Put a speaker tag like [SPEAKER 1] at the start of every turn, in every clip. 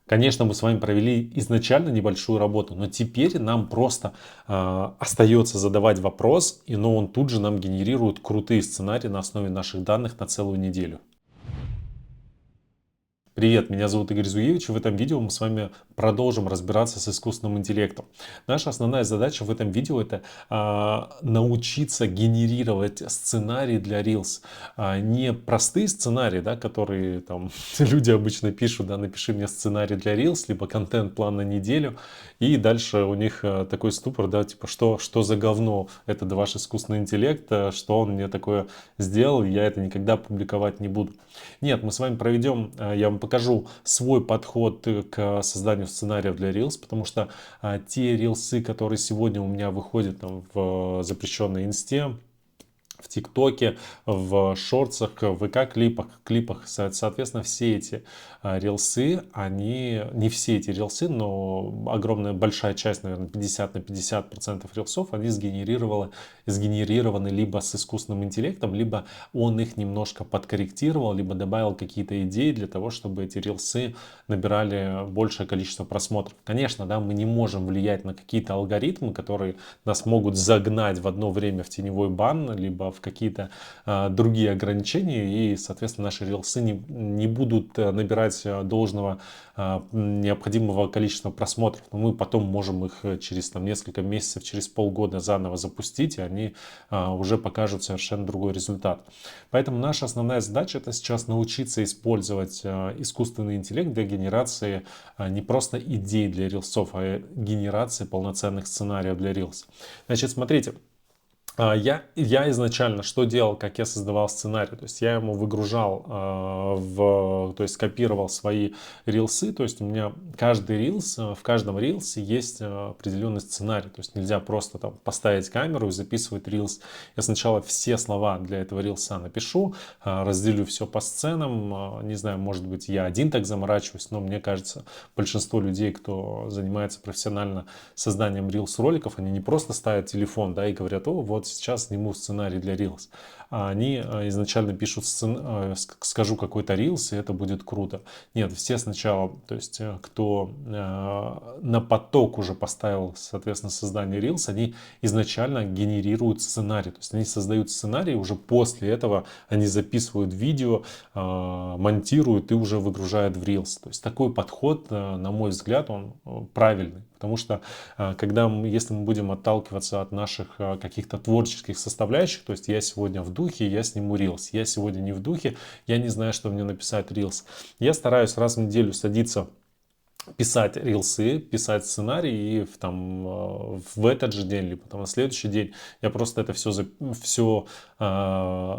[SPEAKER 1] Конечно, мы с вами провели изначально небольшую работу, но теперь нам просто остается задавать вопрос, но он тут же нам генерирует крутые сценарии на основе наших данных на целую неделю. Привет, меня зовут Игорь Зуевич, и в этом видео мы с вами продолжим разбираться с искусственным интеллектом. Наша основная задача в этом видео это научиться генерировать сценарии для Reels. Не простые сценарии, да, которые там люди обычно пишут, да, напиши мне сценарий для Reels, либо контент-план на неделю, и дальше у них такой ступор, да, типа, что за говно это ваш искусственный интеллект, что он мне такое сделал, я это никогда публиковать не буду. Нет, мы с вами проведем, я вам покажу свой подход к созданию сценариев для Reels, потому что те рилсы, которые сегодня у меня выходят там, в запрещенной инсте, в ТикТоке, в шортсах, в ВК-клипах. Соответственно, все эти рилсы, они, не все эти рилсы, но огромная, большая часть, наверное, 50 на 50% рилсов, они сгенерированы либо с искусственным интеллектом, либо он их немножко подкорректировал, либо добавил какие-то идеи для того, чтобы эти рилсы набирали большее количество просмотров. Конечно, да, мы не можем влиять на какие-то алгоритмы, которые нас могут загнать в одно время в теневой бан, либо в какие-то другие ограничения, и, соответственно, наши рилсы не будут набирать должного необходимого количества просмотров. Но мы потом можем их через там, несколько месяцев, через полгода заново запустить, и они уже покажут совершенно другой результат. Поэтому наша основная задача это сейчас научиться использовать искусственный интеллект для генерации не просто идей для рилсов, а генерации полноценных сценариев для рилс. Значит, смотрите. Я изначально что делал, как я создавал сценарий, то есть я ему выгружал, то есть копировал свои рилсы, то есть у меня каждый рилс, в каждом рилсе есть определенный сценарий, то есть нельзя просто там поставить камеру и записывать рилс. Я сначала все слова для этого рилса напишу, разделю все по сценам, не знаю, может быть я один так заморачиваюсь, но мне кажется, большинство людей, кто занимается профессионально созданием рилс роликов, они не просто ставят телефон, да, и говорят, о, вот сейчас сниму сценарий для Reels. А они изначально пишут, скажу какой-то Reels, и это будет круто. Нет, все сначала, то есть кто на поток уже поставил, соответственно, создание Reels, они изначально генерируют сценарий. То есть они создают сценарий, уже после этого они записывают видео, монтируют и уже выгружают в Reels. То есть такой подход, на мой взгляд, он правильный. Потому что если мы будем отталкиваться от наших каких-то творческих составляющих, то есть я сегодня в духе, я сниму рилс, я сегодня не в духе, я не знаю, что мне написать рилс. Я стараюсь раз в неделю садиться писать рилсы, писать сценарий и в этот же день, либо там на следующий день я просто это все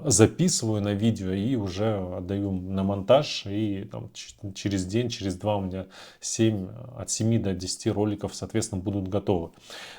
[SPEAKER 1] записываю на видео и уже отдаю на монтаж. И там, через день, через два у меня от 7 до 10 роликов, соответственно, будут готовы.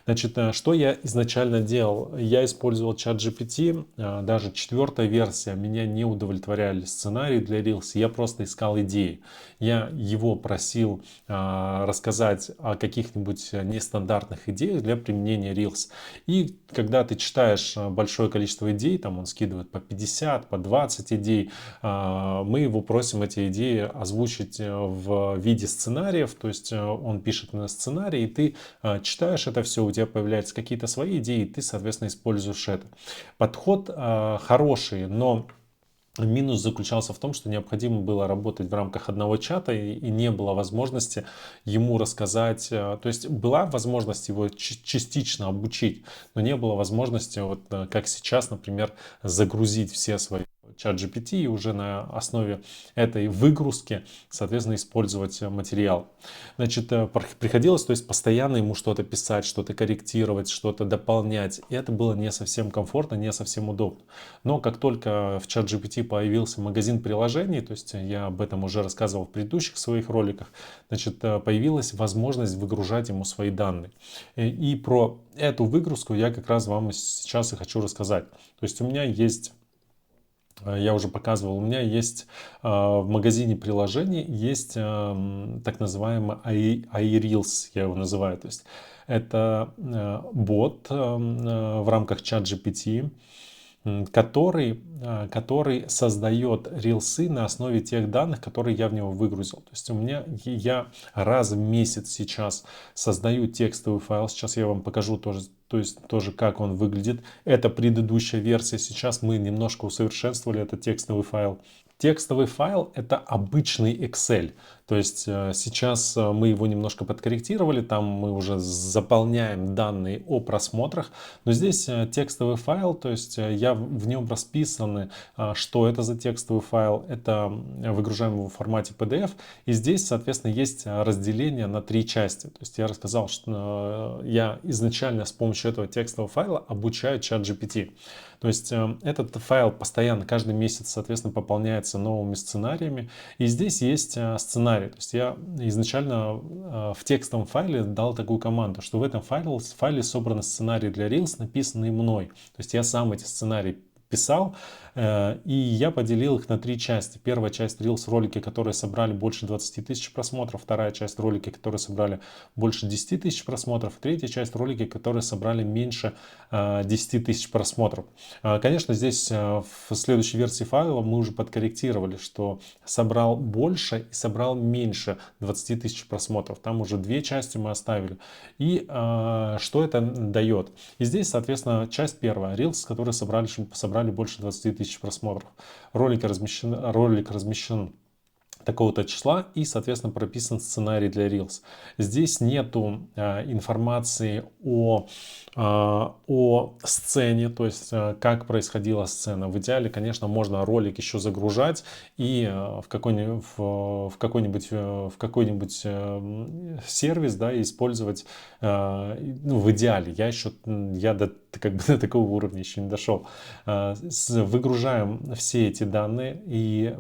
[SPEAKER 1] Значит, что я изначально делал? Я использовал чат GPT, даже 4-я версия, меня не удовлетворяли сценарии для Reels, я просто искал идеи. Я его просил рассказать о каких-нибудь нестандартных идеях для применения Reels. И когда ты читаешь большое количество идей, там он скидывает по 50, по 20 идей, мы его просим эти идеи озвучить в виде сценариев, то есть он пишет на сценарий, и ты читаешь это все, у тебя появляются какие-то свои идеи, и ты, соответственно, используешь это. Подход хороший, но минус заключался в том, что необходимо было работать в рамках одного чата и не было возможности ему рассказать, то есть была возможность его частично обучить, но не было возможности, вот как сейчас, например, загрузить все свои чат GPT и уже на основе этой выгрузки, соответственно, использовать материал. Значит, приходилось, то есть, постоянно ему что-то писать, что-то корректировать, что-то дополнять. И это было не совсем комфортно, не совсем удобно. Но как только в чат GPT появился магазин приложений, то есть я об этом уже рассказывал в предыдущих своих роликах, значит, появилась возможность выгружать ему свои данные. И про эту выгрузку я как раз вам сейчас и хочу рассказать. То есть у меня есть, я уже показывал, у меня есть в магазине приложений есть так называемый iReels, я его называю. То есть это бот в рамках чат GPT, который создает рилсы на основе тех данных, которые я в него выгрузил. То есть я раз в месяц сейчас создаю текстовый файл. Сейчас я вам покажу тоже, то есть тоже как он выглядит. Это предыдущая версия. Сейчас мы немножко усовершенствовали этот текстовый файл. Текстовый файл — это обычный Excel. То есть сейчас мы его немножко подкорректировали, там мы уже заполняем данные о просмотрах. Но здесь текстовый файл, то есть в нем расписаны, что это за текстовый файл. Это выгружаем его в формате PDF. И здесь, соответственно, есть разделение на 3 части. То есть я рассказал, что я изначально с помощью этого текстового файла обучаю ChatGPT. То есть этот файл постоянно, каждый месяц, соответственно, пополняется новыми сценариями. И здесь есть сценарий. То есть я изначально в текстовом файле дал такую команду, что в этом файле собраны сценарии для Reels, написанные мной. То есть я сам эти сценарии писал, и я поделил их на 3 части. Первая часть Reels — ролики, которые собрали больше 20 тысяч просмотров. Вторая часть — ролики, которые собрали больше 10 тысяч просмотров. Третья часть — ролики, которые собрали меньше 10 тысяч просмотров. Конечно, здесь в следующей версии файла мы уже подкорректировали, что собрал больше и собрал меньше 20 тысяч просмотров. Там уже 2 части мы оставили. И что это дает? И здесь, соответственно, часть первая. Reels, которые собрали больше 20 тысяч просмотров. Ролик размещен такого-то числа, и, соответственно, прописан сценарий для Reels. Здесь нету информации о сцене, то есть как происходила сцена. В идеале, конечно, можно ролик еще загружать и в какой-нибудь сервис, да, использовать, ну, в идеале. Я как бы до такого уровня еще не дошел. Выгружаем все эти данные и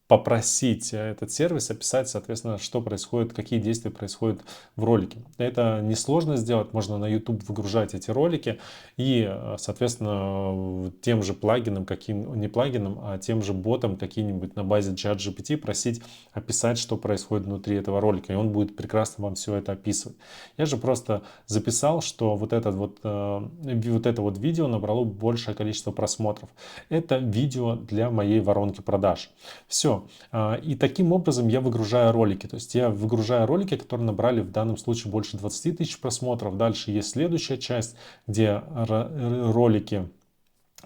[SPEAKER 1] попросить этот сервис описать, соответственно, что происходит, какие действия происходят в ролике. Это несложно сделать, можно на YouTube выгружать эти ролики и, соответственно, тем же плагином, не плагином, а тем же ботом какие-нибудь на базе ChatGPT просить описать, что происходит внутри этого ролика, и он будет прекрасно вам все это описывать. Я же просто записал, что вот это вот видео набрало большее количество просмотров. Это видео для моей воронки продаж. Все. И таким образом я выгружаю ролики. То есть я выгружаю ролики, которые набрали в данном случае больше 20 тысяч просмотров. Дальше есть следующая часть, где ролики,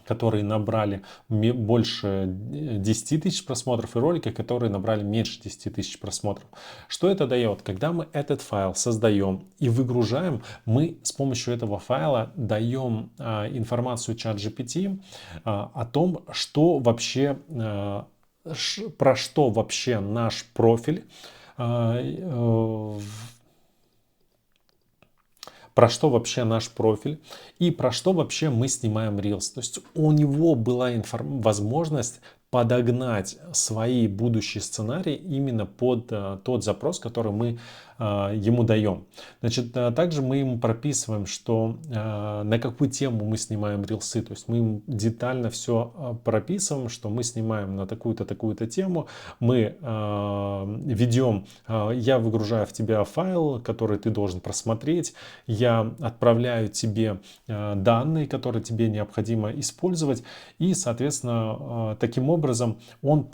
[SPEAKER 1] которые набрали больше 10 тысяч просмотров, и ролики, которые набрали меньше 10 тысяч просмотров. Что это дает? Когда мы этот файл создаем и выгружаем, мы с помощью этого файла даем информацию ChatGPT о том, что вообще, про что вообще наш профиль, и про что вообще мы снимаем Reels. То есть у него была возможность подогнать свои будущие сценарии именно под тот запрос, который мы ему даем. Значит, также мы ему прописываем, что на какую тему мы снимаем рилсы. То есть мы ему детально все прописываем, что мы снимаем на такую-то, такую-то тему. Мы ведем, я выгружаю в тебя файл, который ты должен просмотреть. Я отправляю тебе данные, которые тебе необходимо использовать. И, соответственно, таким образом он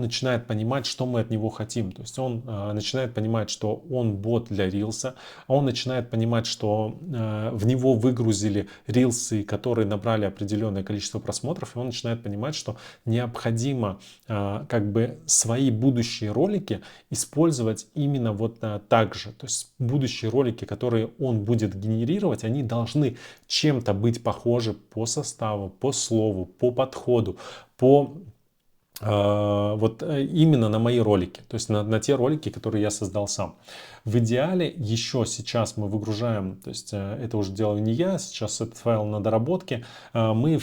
[SPEAKER 1] начинает понимать, что мы от него хотим. То есть он начинает понимать, что он бот для рилса. Он начинает понимать, что в него выгрузили рилсы, которые набрали определенное количество просмотров. И он начинает понимать, что необходимо как бы свои будущие ролики использовать именно вот так же. То есть будущие ролики, которые он будет генерировать, они должны чем-то быть похожи по составу, по слову, по подходу, вот именно на мои ролики, то есть на те ролики, которые я создал сам. В идеале еще сейчас мы выгружаем, то есть это уже делаю не я, сейчас этот файл на доработке, мы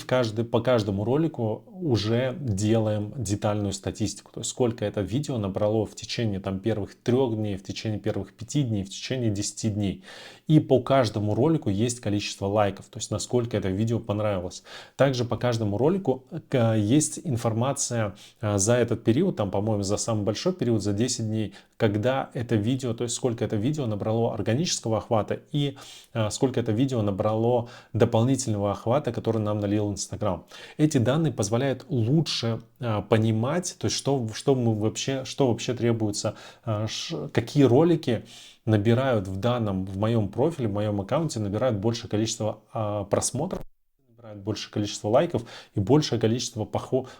[SPEAKER 1] по каждому ролику уже делаем детальную статистику, то есть сколько это видео набрало в течение там первых 3 дней, в течение первых 5 дней, в течение 10 дней. И по каждому ролику есть количество лайков, то есть насколько это видео понравилось. Также по каждому ролику есть информация за этот период, там, по-моему, за самый большой период, за 10 дней, когда это видео, то есть сколько это видео набрало органического охвата и сколько это видео набрало дополнительного охвата, который нам налил Инстаграм. Эти данные позволяют лучше понимать, то есть что вообще требуется, какие ролики набирают в моем профиле, в моем аккаунте, набирают большее количество просмотров, набирают большее количество лайков и большее количество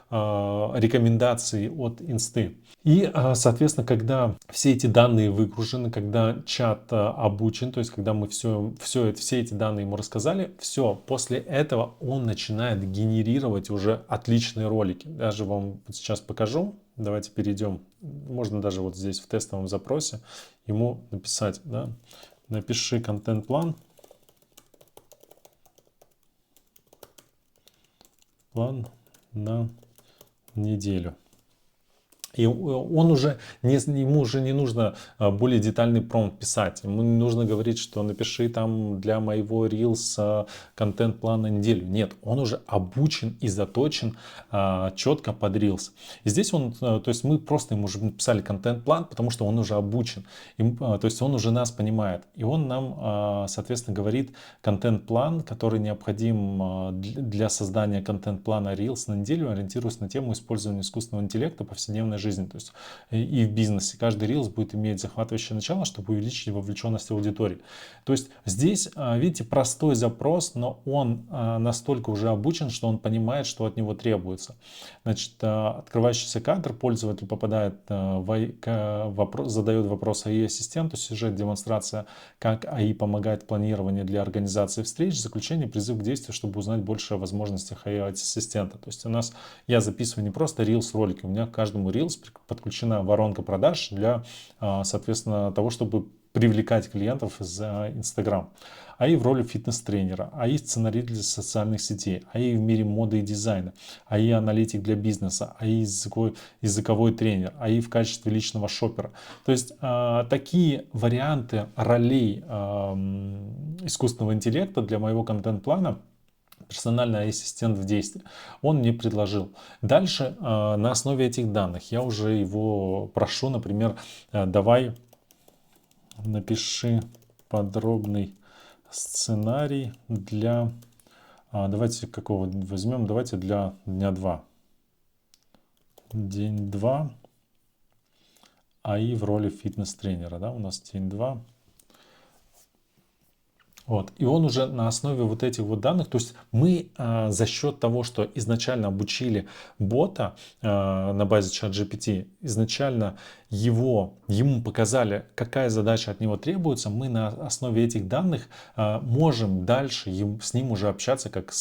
[SPEAKER 1] рекомендаций от инсты. И, соответственно, когда все эти данные выгружены, когда чат обучен, то есть когда мы все эти данные ему рассказали, все, после этого он начинает генерировать уже отличные ролики. Даже вам сейчас покажу. Давайте перейдем. Можно даже вот здесь в тестовом запросе ему написать, да, напиши контент-план. План на неделю. И он уже ему уже не нужно более детальный промпт писать. Ему не нужно говорить, что напиши там для моего Reels контент-план на неделю. Нет, он уже обучен и заточен четко под Reels. И здесь то есть мы просто ему уже написали контент-план, потому что он уже обучен. То есть он уже нас понимает. И он нам, соответственно, говорит контент-план, который необходим для создания контент-плана Reels на неделю, ориентируясь на тему использования искусственного интеллекта в повседневной жизни. То есть и в бизнесе каждый Reels будет иметь захватывающее начало, чтобы увеличить вовлеченность аудитории. То есть здесь, видите, простой запрос, но он настолько уже обучен, что он понимает, что от него требуется. Значит, открывающийся кадр, пользователь попадает задает вопрос AI-ассистенту, сюжет, демонстрация, как AI помогает в планировании для организации встреч, заключение, призыв к действию, чтобы узнать больше о возможностях AI-ассистента. То есть я записываю не просто Reels ролики, у меня к каждому Reels подключена воронка продаж для, соответственно, того, чтобы привлекать клиентов из Instagram. АИ в роли фитнес-тренера, АИ сценарий для социальных сетей, АИ в мире моды и дизайна, АИ аналитик для бизнеса, АИ языковой тренер, АИ в качестве личного шопера. То есть такие варианты ролей искусственного интеллекта для моего контент-плана персональный ассистент в действии, он мне предложил. Дальше на основе этих данных я уже его прошу, например, давай напиши подробный сценарий для, давайте какого возьмем, давайте для дня 2. День 2, АИ в роли фитнес-тренера, да, у нас день 2. Вот. И он уже на основе вот этих вот данных, то есть мы за счет того, что изначально обучили бота на базе ChatGPT, изначально ему показали, какая задача от него требуется, мы на основе этих данных можем дальше с ним уже общаться, как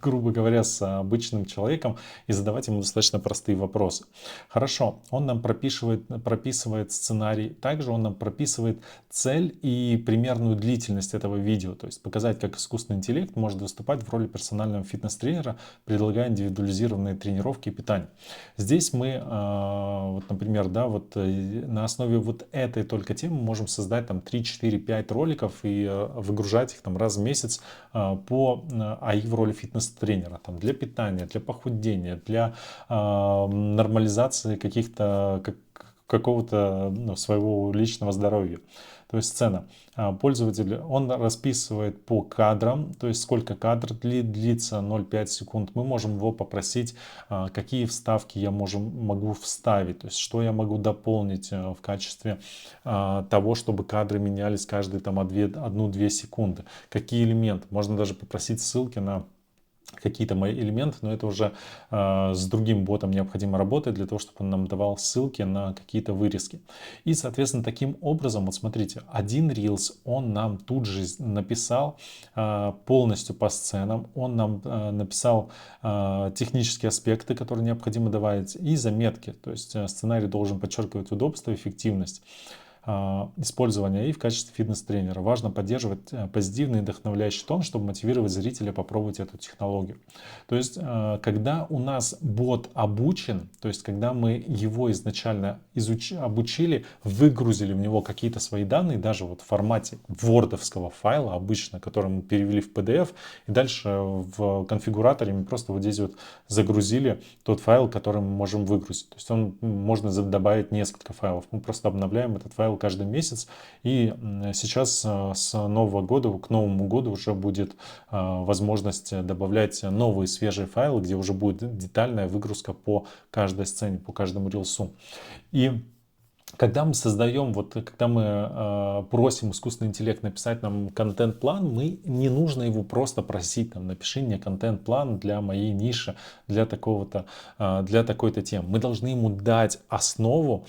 [SPEAKER 1] грубо говоря, с обычным человеком и задавать ему достаточно простые вопросы. Хорошо, он нам прописывает сценарий, также он нам прописывает цель и примерную длительность этого видео, то есть показать, как искусственный интеллект может выступать в роли персонального фитнес-тренера, предлагая индивидуализированные тренировки и питание. Здесь мы, вот, например, да, вот на основе вот этой только темы можем создать там 3, 4, 5 роликов и выгружать их там раз в месяц по АИ в роли фитнес-тренера, там для питания, для похудения, для нормализации какого-то своего личного здоровья. То есть сцена. Пользователь, он расписывает по кадрам, то есть сколько кадр длится, 0,5 секунд. Мы можем его попросить, какие вставки я могу вставить, то есть что я могу дополнить в качестве того, чтобы кадры менялись каждые там 1-2 секунды. Какие элементы. Можно даже попросить ссылки на какие-то мои элементы, но это уже с другим ботом необходимо работать для того, чтобы он нам давал ссылки на какие-то вырезки. И, соответственно, таким образом, вот смотрите, один Reels, он нам тут же написал полностью по сценам, он нам написал технические аспекты, которые необходимо добавить, и заметки, то есть сценарий должен подчеркивать удобство и эффективность. использования AI в качестве фитнес-тренера. Важно поддерживать позитивный и вдохновляющий тон, чтобы мотивировать зрителя попробовать эту технологию. То есть, когда у нас бот обучен, то есть, когда мы его изначально обучили, выгрузили в него какие-то свои данные, даже вот в формате вордовского файла обычно, который мы перевели в PDF, и дальше в конфигураторе мы просто вот здесь вот загрузили тот файл, который мы можем выгрузить. То есть можно добавить несколько файлов. Мы просто обновляем этот файл каждый месяц. И сейчас с нового года, к Новому году уже будет возможность добавлять новые свежие файлы, где уже будет детальная выгрузка по каждой сцене, по каждому рилсу. И когда мы создаем, вот когда мы просим искусственный интеллект написать нам контент-план, мы не нужно его просто просить, там, напиши мне контент-план для моей ниши, для такого-то, для такой-то темы. Мы должны ему дать основу,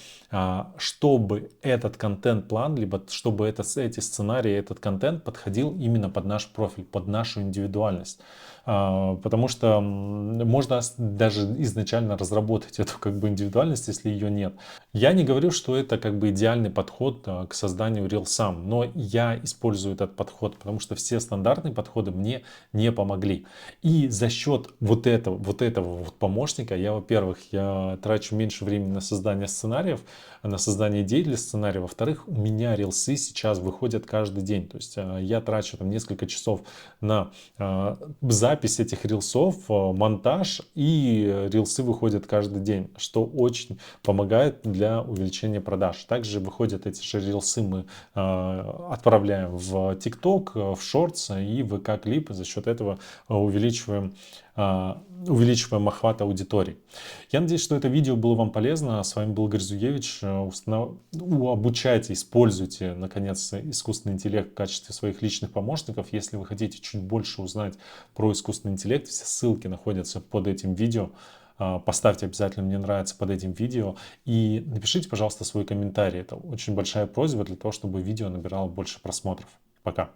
[SPEAKER 1] чтобы этот контент-план, либо чтобы эти сценарии, этот контент подходил именно под наш профиль, под нашу индивидуальность. Потому что можно даже изначально разработать эту как бы индивидуальность, если ее нет. Я не говорю, что это как бы идеальный подход к созданию рилсам, но я использую этот подход, потому что все стандартные подходы мне не помогли. И за счет вот этого помощника во-первых, я трачу меньше времени на создание сценариев, на создание идей для сценария. Во-вторых, у меня рилсы сейчас выходят каждый день. То есть я трачу там несколько часов на запись этих рилсов, монтаж, и рилсы выходят каждый день, что очень помогает для увеличения продаж. Также выходят эти же рилсы, мы отправляем в TikTok, в Shorts и в ВК-клипы. За счет этого увеличиваем охват аудитории. Я надеюсь, что это видео было вам полезно. С вами был Игорь Зуевич. Обучайте, используйте, наконец, искусственный интеллект в качестве своих личных помощников. Если вы хотите чуть больше узнать про искусственный интеллект, все ссылки находятся под этим видео. Поставьте обязательно «Мне нравится» под этим видео и напишите, пожалуйста, свой комментарий. Это очень большая просьба для того, чтобы видео набирало больше просмотров. Пока!